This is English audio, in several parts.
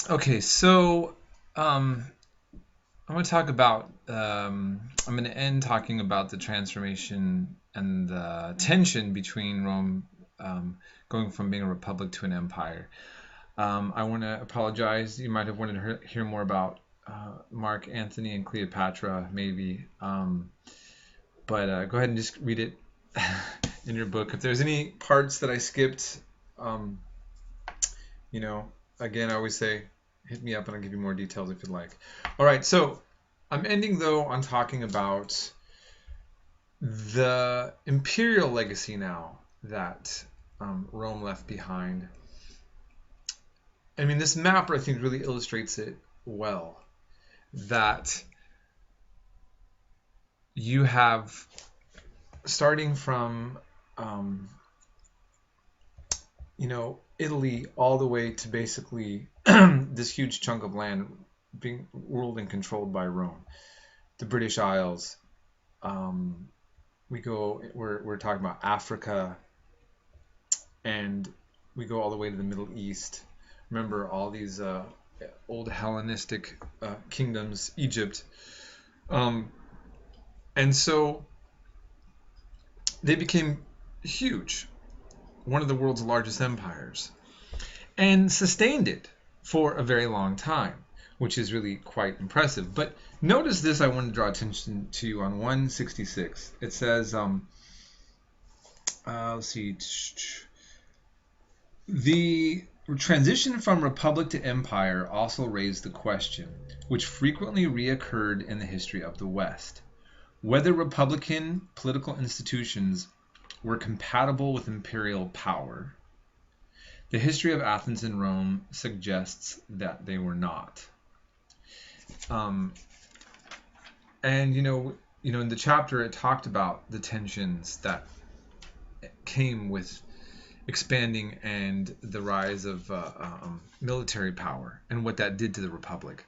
Okay, so I'm going to talk about. I'm going to end talking about the transformation and the tension between Rome going from being a republic to an empire. I want to apologize. You might have wanted to hear more about Mark Antony and Cleopatra, maybe. But go ahead and just read it in your book. If there's any parts that I skipped, um, you know, again, I always say, hit me up and I'll give you more details if you'd like. All right, so I'm ending though on talking about the imperial legacy now that Rome left behind. I mean, this map I think really illustrates it well. That you have starting from Italy all the way to basically this huge chunk of land being ruled and controlled by Rome. The British Isles. We're talking about Africa, and we go all the way to the Middle East. Remember all these old Hellenistic kingdoms, Egypt, and so they became huge, one of the world's largest empires, and sustained it for a very long time, which is really quite impressive. But notice this, I want to draw attention to you on 166. It says, let's see, the transition from republic to empire also raised the question, which frequently reoccurred in the history of the West, whether republican political institutions were compatible with imperial power. The history of Athens and Rome suggests that they were not. And in the chapter it talked about the tensions that came with expanding and the rise of military power and what that did to the republic.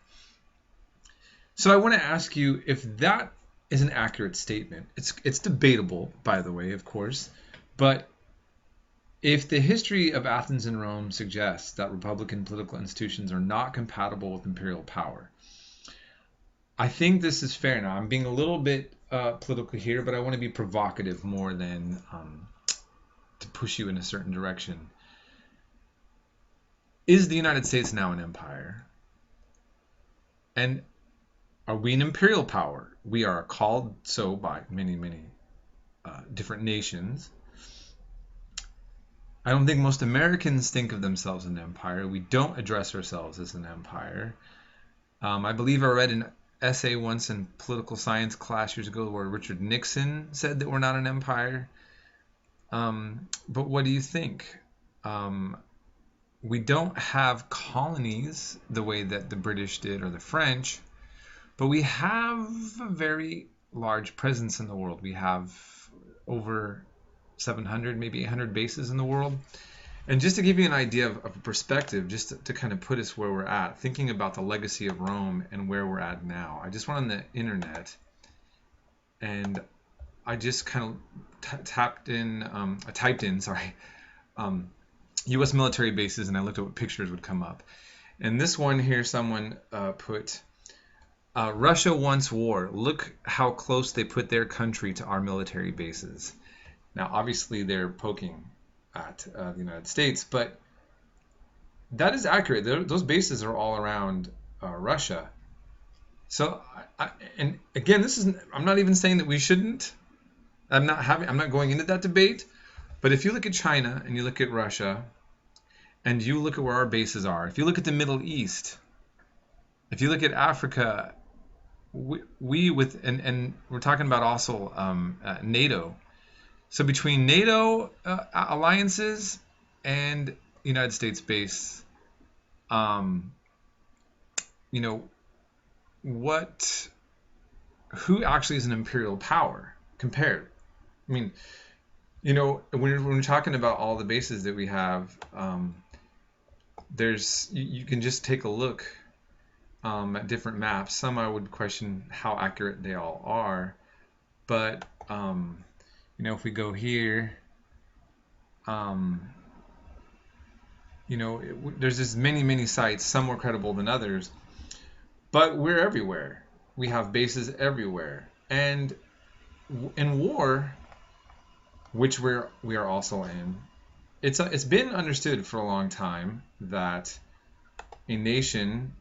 So I want to ask you if that is an accurate statement. It's debatable, by the way, of course, but if the history of Athens and Rome suggests that republican political institutions are not compatible with imperial power, I think this is fair. Now, I'm being a little bit political here, but I want to be provocative more than to push you in a certain direction. Is the United States now an empire? And are we an imperial power? We are called so by many, many different nations. I don't think most Americans think of themselves as an empire. We don't address ourselves as an empire. I believe I read an essay once in political science class years ago where Richard Nixon said that we're not an empire. But what do you think? We don't have colonies the way that the British did or the French, but we have a very large presence in the world. We have over 700, maybe 800 bases in the world. And just to give you an idea of a perspective, just to kind of put us where we're at, thinking about the legacy of Rome and where we're at now, I just went on the internet and I just kind of typed in U.S. military bases, and I looked at what pictures would come up. And this one here, someone put, Russia wants war. Look how close they put their country to our military bases. Now, obviously, they're poking at the United States, but that is accurate. Those bases are all around Russia. So, and again, I'm not even saying that we shouldn't. I'm not going into that debate. But if you look at China and you look at Russia, and you look at where our bases are, if you look at the Middle East, if you look at Africa, and we're talking about also NATO. So between NATO alliances and United States base, who actually is an imperial power compared? I mean, when we're talking about all the bases that we have, you can just take a look at different maps. Some I would question how accurate they all are, but if we go here, you know, there's just many sites, some more credible than others, but we're everywhere. We have bases everywhere, and in war, which we are also in, it's been understood for a long time that a nation